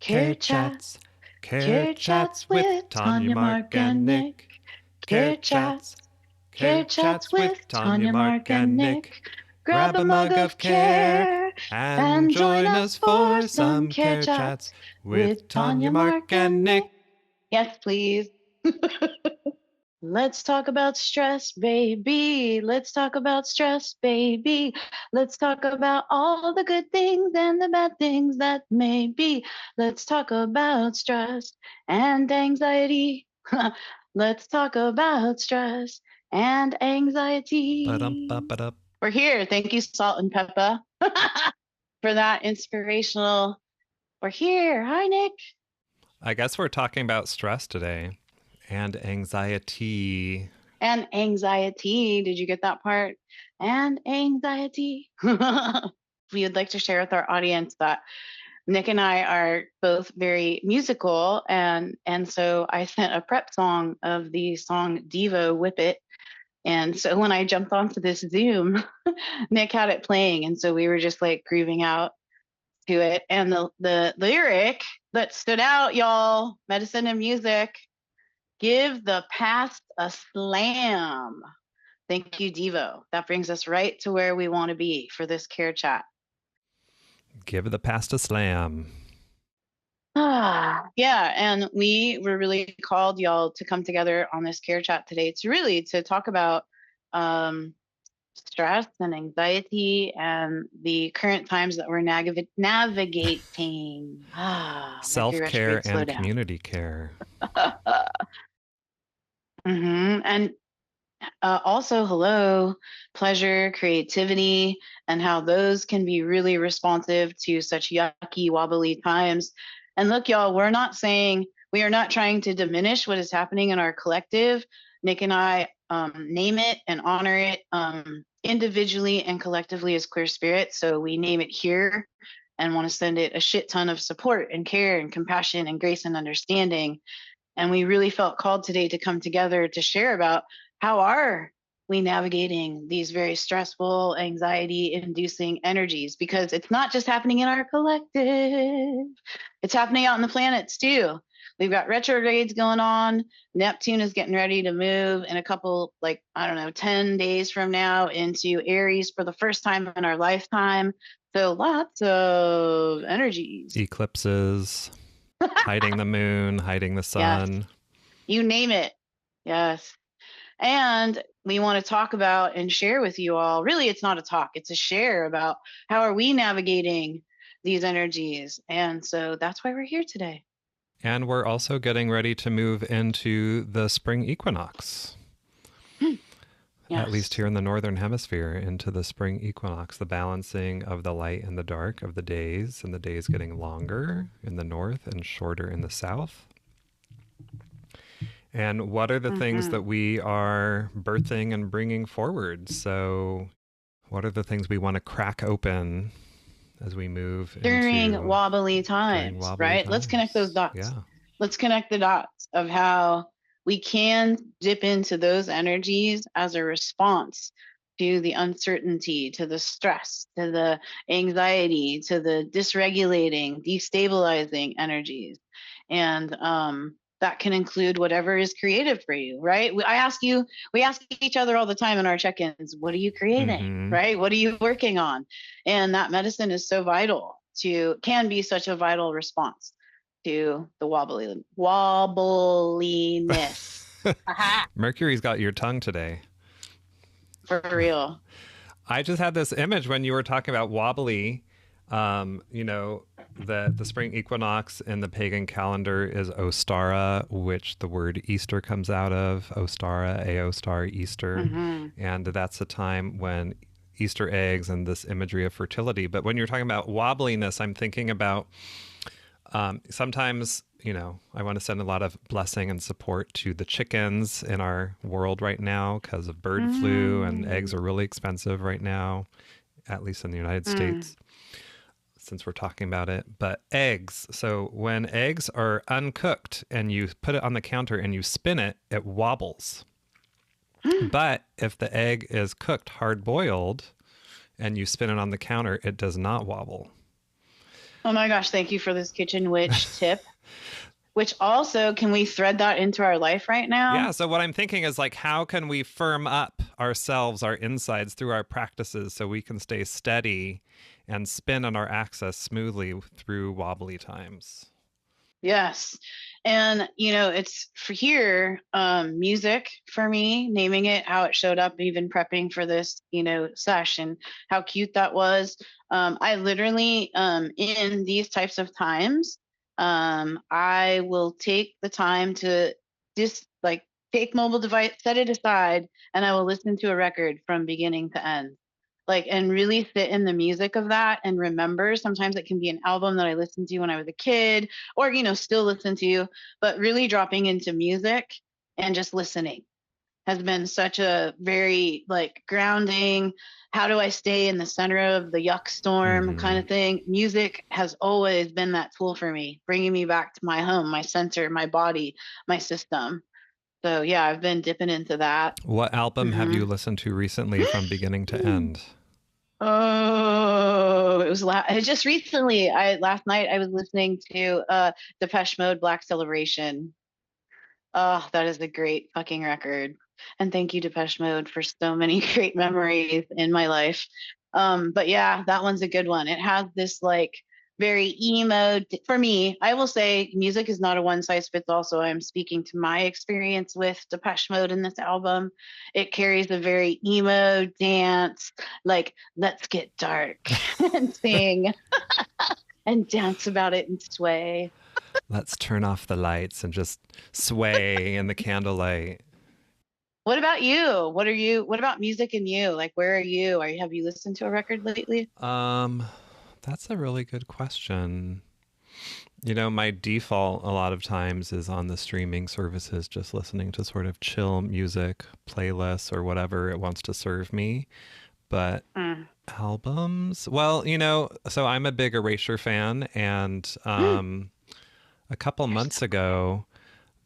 Care Chats. Care Chats with TanyaMarck and Nick. Care Chats. Care Chats with TanyaMarck and Nick. Grab a mug of care and join us for some Care Chats with TanyaMarck and Nick. Yes, please. Let's talk about stress, baby. Let's talk about stress, baby. Let's talk about all the good things and the bad things that may be. Let's talk about stress and anxiety. Let's talk about stress and anxiety. Ba-dum-ba-ba-dup. We're here. Thank you, Salt-N-Pepa, for that inspirational. We're here. Hi, Nick. I guess we're talking about stress today and anxiety. And anxiety. Did you get that part? And anxiety. We would like to share with our audience that Nick and I are both very musical, and so I sent a prep song of the song Devo Whip It. And so when I jumped onto this Zoom, Nick had it playing, and so we were just like grooving out to it. And the lyric that stood out, y'all, medicine and music, give the past a slam. Thank you, Devo. That brings us right to where we want to be for this Care Chat. Give the past a slam. Yeah, and we were really called, y'all, to come together on this Care Chat today to talk about stress and anxiety and the current times that we're navigating. Self-care and community care. And also, hello, pleasure, creativity, and how those can be really responsive to such yucky, wobbly times. And look, y'all, we are not trying to diminish what is happening in our collective. Nick and I name it and honor it individually and collectively as Clear Spirit. So we name it here and want to send it a shit ton of support and care and compassion and grace and understanding. And we really felt called today to come together to share about how are we navigating these very stressful, anxiety-inducing energies, because it's not just happening in our collective. It's happening out in the planets too. We've got retrogrades going on. Neptune is getting ready to move in a couple, 10 days from now into Aries for the first time in our lifetime. So lots of energies. Eclipses, hiding the moon, hiding the sun. Yes. You name it. Yes. And we want to talk about and share with you all. Really, it's not a talk. It's a share about how are we navigating these energies. And so that's why we're here today. And we're also getting ready to move into the spring equinox. Yes. At least here in the Northern Hemisphere, into the spring equinox, the balancing of the light and the dark of the days, and the days getting longer in the north and shorter in the south. And what are the things that we are birthing and bringing forward? So what are the things we want to crack open as we move during wobbly times, right? Let's connect those dots. Yeah. Let's connect the dots of how we can dip into those energies as a response to the uncertainty, to the stress, to the anxiety, to the dysregulating, destabilizing energies. And that can include whatever is creative for you, right? We ask each other all the time in our check-ins, what are you creating, right? What are you working on? And that medicine is so vital can be such a vital response to the wobbliness. Mercury's got your tongue today. For real. I just had this image when you were talking about wobbly. The spring equinox in the pagan calendar is Ostara, which the word Easter comes out of. Ostara, Aostar, Easter. And that's a time when Easter eggs and this imagery of fertility. But when you're talking about wobbliness, I'm thinking about sometimes, I want to send a lot of blessing and support to the chickens in our world right now because of bird flu, and eggs are really expensive right now, at least in the United States, since we're talking about it. But eggs, so when eggs are uncooked and you put it on the counter and you spin it, it wobbles. But if the egg is cooked hard-boiled and you spin it on the counter, it does not wobble. Oh my gosh, thank you for this kitchen witch tip. Which also, can we thread that into our life right Yeah, now? so what I'm thinking is like, how can we firm up ourselves, our insides through our practices so we can stay steady and spin on our axis smoothly through wobbly times? Yes. And it's for here, music for me, naming it how it showed up, even prepping for this, session, how cute that was. I literally, in these types of times, I will take the time to just like take mobile device, set it aside, and I will listen to a record from beginning to end, like, and really sit in the music of that and remember. Sometimes it can be an album that I listened to when I was a kid, or still listen to, but really dropping into music and just listening has been such a very like grounding, how do I stay in the center of the yuck storm kind Mm-hmm. of thing. Music has always been that tool for me, bringing me back to my home, my center, my body, my system. So yeah, I've been dipping into that. What album have hmm you listened to recently from beginning to end? Oh, it was just recently. I last night I was listening to Depeche Mode Black Celebration. Oh, that is a great fucking record. And thank you, Depeche Mode, for so many great memories in my life. But yeah, that one's a good one. It has this like very emo, for me, I will say music is not a one size fits all. So I'm speaking to my experience with Depeche Mode in this album. It carries a very emo dance, like let's get dark and sing and dance about it and sway. Let's turn off the lights and just sway in the candlelight. What about you? What about music and you? Like, where are you? Have you listened to a record lately? Um, that's a really good question. You know, my default a lot of times is on the streaming services, just listening to sort of chill music playlists or whatever it wants to serve me. But Mm. albums, well, so I'm a big Erasure fan, and a couple You're so months ago,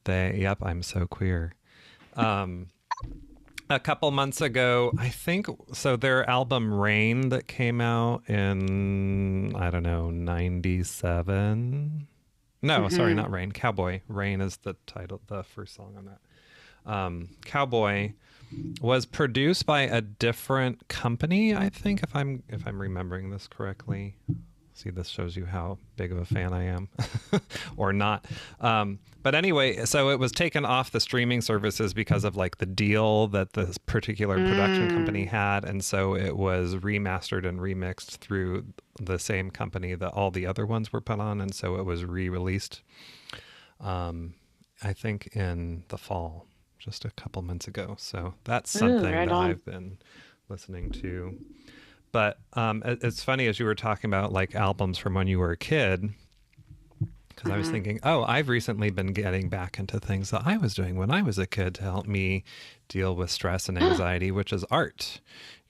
yep, I'm so queer. Um, a couple months ago, I think, so their album Rain that came out in, I don't know, 97. No, sorry, mm-hmm. not Rain. Cowboy. Rain is the title, the first song on that. Cowboy was produced by a different company, I think, if I'm remembering this correctly. See, this shows you how big of a fan I am, or not. But anyway, so it was taken off the streaming services because of like the deal that this particular production company Mm. had, and so it was remastered and remixed through the same company that all the other ones were put on, and so it was re-released. I think in the fall, just a couple months ago. So that's Ooh, something right that on. I've been listening to. But it's funny as you were talking about like albums from when you were a kid, because I was Mm-hmm. thinking, oh, I've recently been getting back into things that I was doing when I was a kid to help me deal with stress and anxiety, which is art.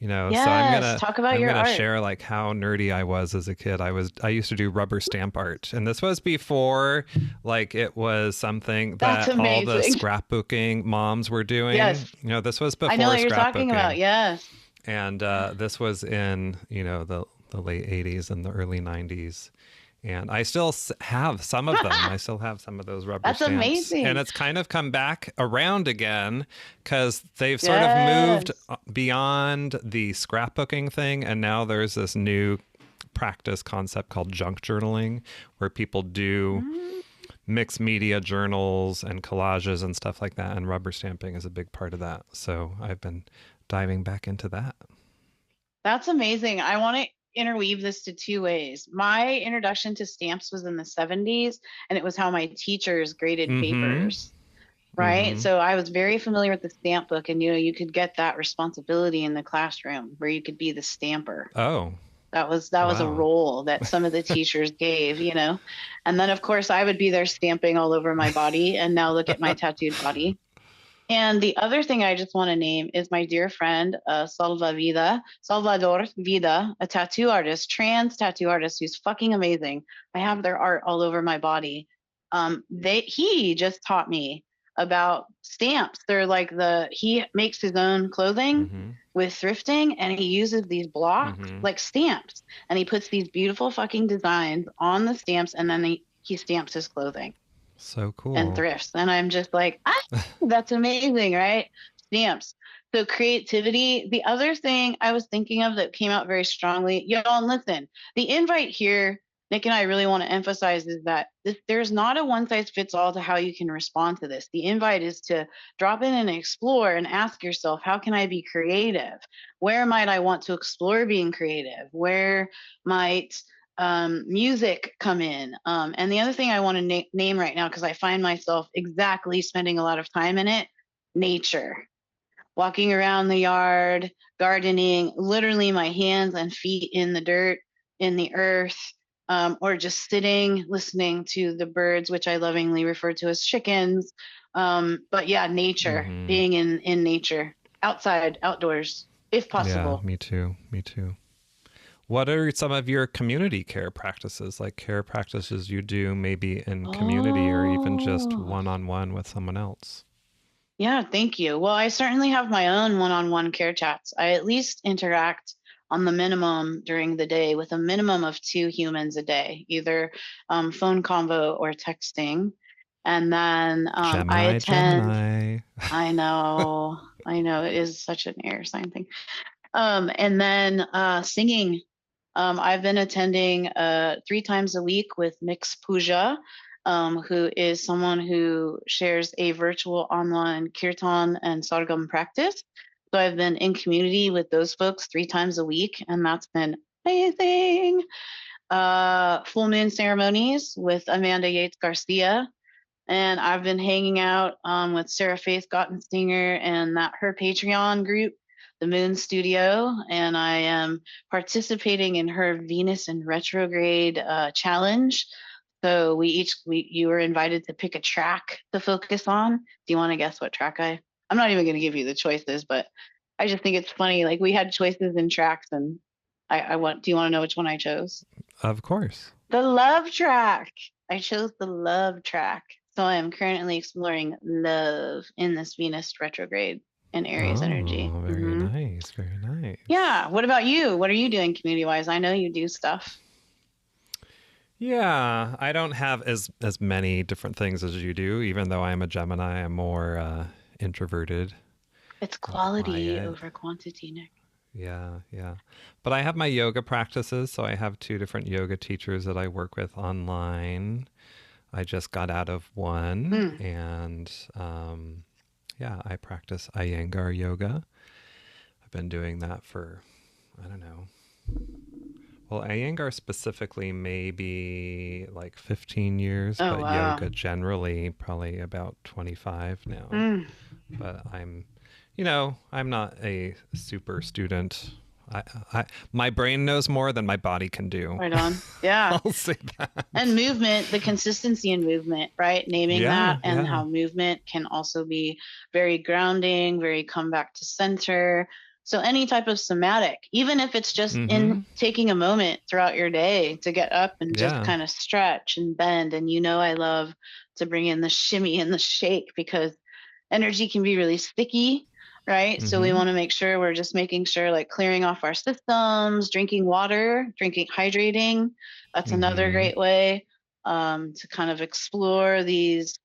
So I'm Yes, gonna talk about I'm your gonna art. share like how nerdy I was as a kid. I used to do rubber stamp art, and this was before like it was something That's that all the amazing. scrapbooking moms were doing. Yes, This was I know before what you're talking about. scrapbooking, Yes. and this was in the late 80s and the early 90s, and I still have some of them. I still have some of those rubber That's stamps, and amazing. it's kind of come back around again because they've sort of moved Yes. beyond the scrapbooking thing, and now there's this new practice concept called junk journaling, where people do Mm. mixed media journals and collages and stuff like that, and rubber stamping is a big part of that. So I've been diving back into that. That's amazing. I want to interweave this to two ways. My introduction to stamps was in the 70s, and it was how my teachers graded Mm-hmm. papers. Right. Mm-hmm. So I was very familiar with the stamp book, and you could get that responsibility in the classroom where you could be the stamper. Oh, That was a wow. role that some of the teachers gave. And then of course I would be there stamping all over my body, and now look at my tattooed body. And the other thing I just want to name is my dear friend, Salvador Vida, a tattoo artist, trans tattoo artist who's fucking amazing. I have their art all over my body. He just taught me about stamps. They're like he makes his own clothing Mm-hmm. with thrifting, and he uses these blocks Mm-hmm. like stamps, and he puts these beautiful fucking designs on the stamps, and then he stamps his clothing So and cool. thrifts. And I'm just like, that's amazing, right? Stamps. So creativity. The other thing I was thinking of that came out very strongly, y'all, and listen, the invite here, Nick and I really want to emphasize is that there's not a one size fits all to how you can respond to this. The invite is to drop in and explore and ask yourself, how can I be creative? Where might I want to explore being creative? Where might music come in? And the other thing I want to name right now, because I find myself exactly spending a lot of time in it, nature, walking around the yard, gardening, literally my hands and feet in the dirt, in the earth, or just sitting, listening to the birds, which I lovingly refer to as chickens. But yeah, nature, Mm-hmm. being in nature, outside, outdoors, if Yeah, possible. me too. Me too. What are some of your community care practices, like care practices you do maybe in community or even just Oh, one-on-one with someone else? yeah, thank you. Well, I certainly have my own one-on-one care chats. I at least interact on the minimum during the day with a minimum of 2 humans a day, either phone convo or texting. And then I Gemini, attend, Gemini. I know it is such an air sign thing. And then singing. I've been attending 3 times a week with Mix Puja, who is someone who shares a virtual online kirtan and sargam practice. So I've been in community with those folks 3 times a week, and that's been amazing. Full moon ceremonies with Amanda Yates Garcia. And I've been hanging out with Sarah Faith Gottenstinger and her Patreon group, the Moon Studio, and I am participating in her Venus in retrograde challenge. So you were invited to pick a track to focus on. Do you want to guess what track I'm not even going to give you the choices, but I just think it's funny. Like we had choices in tracks, and do you want to know which one I chose? Of course. The love track. I chose the love track. So I am currently exploring love in this Venus retrograde and Aries energy. Oh, very nice. Very nice. Yeah. What about you? What are you doing community wise? I know you do stuff. Yeah, I don't have as many different things as you do, even though I'm a Gemini. I'm more introverted It's and quality quiet. over quantity, Nick. Yeah, yeah. But I have my yoga practices, so I have 2 different yoga teachers that I work with online. I just got out of one, Mm. and yeah, I practice Iyengar yoga. I've been doing that for, I don't know. Well, Iyengar specifically, maybe like 15 years, Oh, but wow. yoga generally, probably about 25 now. Mm. But I'm not a super student. My brain knows more than my body can do. Right on. Yeah. I'll say And that. movement, the consistency in movement, right? Naming Yeah, that, and yeah. how movement can also be very grounding, very come back to center. So any type of somatic, even if it's just in Mm-hmm. taking a moment throughout your day to get up and just Yeah. kind of stretch and bend. And I love to bring in the shimmy and the shake because energy can be really sticky, right? So we Mm-hmm. want to make sure we're just making sure, like clearing off our systems, drinking water, hydrating. That's another Mm-hmm. great way to kind of explore these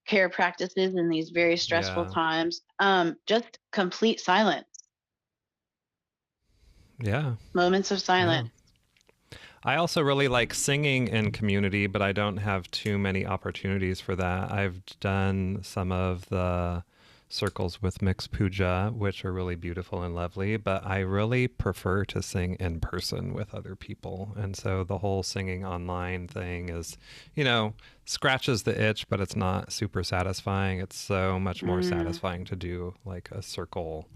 care practices in these very stressful Yeah. times. Just complete silence, Yeah. moments of Yeah. silence. I also really like singing in community, but I don't have too many opportunities for that. I've done some of the circles with mixed puja, which are really beautiful and lovely, but I really prefer to sing in person with other people. And so the whole singing online thing is, scratches the itch, but it's not super satisfying. It's so much more Mm. satisfying to do like a circle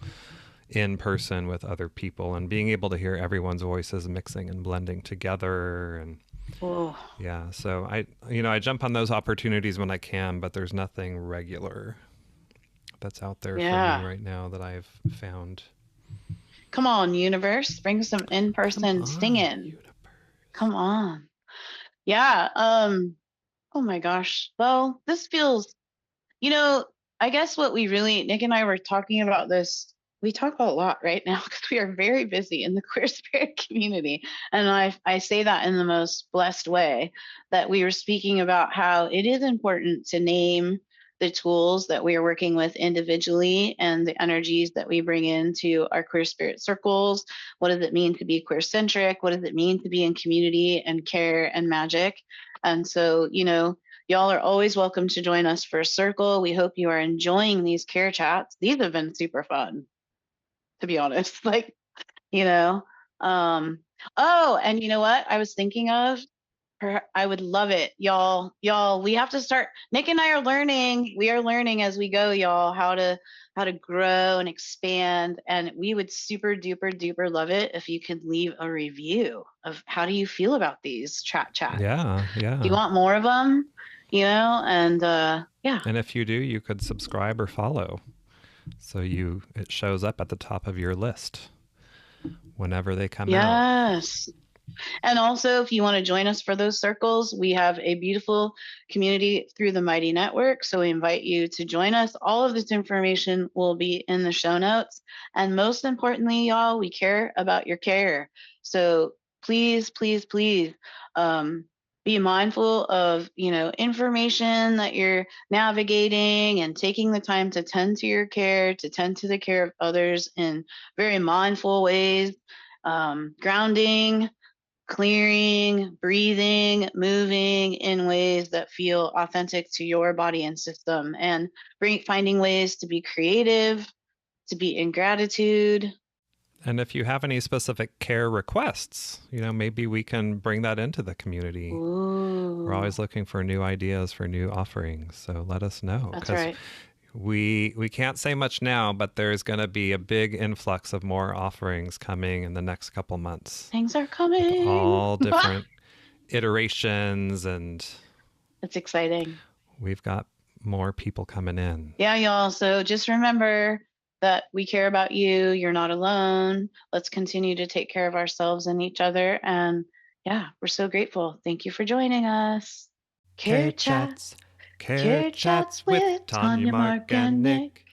in person with other people and being able to hear everyone's voices mixing and blending together. And Oh, yeah, so I jump on those opportunities when I can, but there's nothing regular that's out there for me yeah. right now that I've found. Come on, universe. Bring some Come in-person on, singing. universe. Come on. Yeah. Oh my gosh. Well, this feels, you know, I guess what we really, Nick and I were talking about this. We talk about a lot right now because we are very busy in the queer spirit community. And I say that in the most blessed way, that we were speaking about how it is important to name the tools that we are working with individually and the energies that we bring into our queer spirit circles. What does it mean to be queer centric? What does it mean to be in community and care and magic? And so, y'all are always welcome to join us for a circle. We hope you are enjoying these care chats. These have been super fun, to be honest. Like, you know, um, oh, and you know what I was thinking of? I would love it, y'all. We have to start. Nick and I are learning. We are learning as we go, y'all, how to grow and expand. And we would super duper duper love it if you could leave a review of how do you feel about these chats. Yeah, Do you yeah. want more of them? And yeah. And if you do, you could subscribe or follow. So it shows up at the top of your list whenever they come out. Yes. And also, if you want to join us for those circles, we have a beautiful community through the Mighty Network. So we invite you to join us. All of this information will be in the show notes. And most importantly, y'all, we care about your care. So please, please, please, be mindful of, information that you're navigating and taking the time to tend to your care, to tend to the care of others in very mindful ways. Grounding, clearing, breathing, moving in ways that feel authentic to your body and system, and finding ways to be creative, to be in gratitude. And if you have any specific care requests, maybe we can bring that into the community. We're Ooh, always looking for new ideas for new offerings. So let us know, that's because right. we can't say much now, but there's going to be a big influx of more offerings coming in the next couple months Things are with coming. all different iterations, and It's exciting. we've got more people coming in. Yeah, y'all. So just remember that we care about you. You're not alone. Let's continue to take care of ourselves and each other. And yeah, we're so grateful. Thank you for joining us. Care Care chat. chats, care Care chats chats with with Tanya, Tanya, Mark, Mark, and and Nick. Nick.